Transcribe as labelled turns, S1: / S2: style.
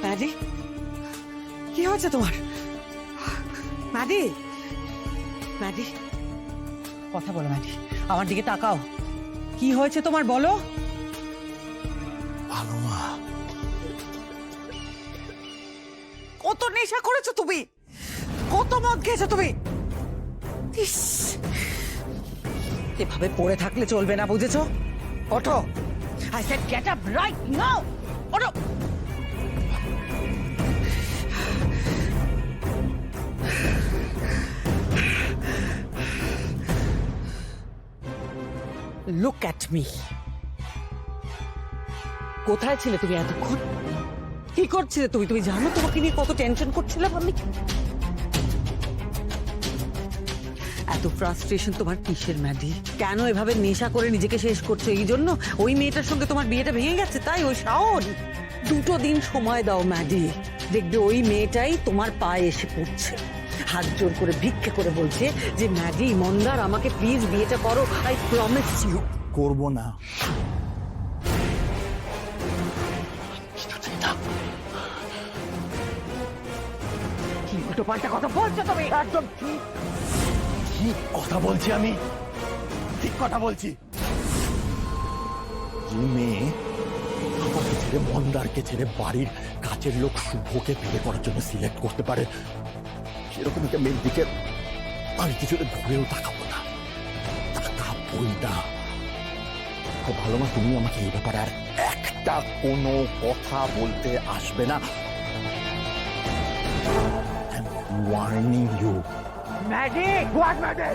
S1: Maddie, কি হয়েছে তোমার? ম্যাডি, ম্যাডি, কথা বলো ম্যাডি, আমার দিকে তাকাও। কি হয়েছে তোমার বলো?
S2: ভালো মা।
S1: কত নেশা করেছো তুমি, কত মদ খেয়েছো তুমি। ইস, এভাবে পড়ে থাকলে চলবে না, বুঝেছো? ওঠো, I said get up right now. ওঠো। Look at me. কোথায় ছিলে তুমি এতক্ষণ? কি করছিলে তুমি? তুমি জানো তোমাকে নিয়ে কত টেনশন করছিলাম আমি। এত ফ্রাস্ট্রেশন তোমার কিসের ম্যাডি? কেন এভাবে নেশা করে নিজেকে শেষ করছো? এই জন্য ওই মেয়েটার সঙ্গে তোমার বিয়েটা ভেঙে গেছে তাই? ওই শাওন, 2 দিন সময় দাও ম্যাডি, দেখবে ওই মেয়েটাই তোমার পায়ে এসে পড়ছে, হাত জোর করে ভিক্ষে করে বলছে যে ম্যাডি ইমনদার, আমাকে প্লিজ বিয়েটা করো, আই প্রমিস ইউ।
S2: করবো না।
S1: কি উল্টো পাল্টা কথা বলছো তুমি? একদম ঠিক
S2: ঠিক কথা বলছি আমি, ঠিক কথা বলছি। যে মেয়ে আমাকে ছেড়ে, মন্দারকে ছেড়ে বাড়ির কাছের লোক শুভকে বিয়ে করার জন্য সিলেক্ট করতে পারে, সেরকম একটা মেয়ের দিকে আমি কিছুটা ঘুরেও তাকাবো না, তাকাবোই না। খুব ভালো মা, তুমি আমাকে এই ব্যাপারে আর একটা কোনো কথা বলতে আসবে না। I'm warning you.
S1: Maddie, what Maddie?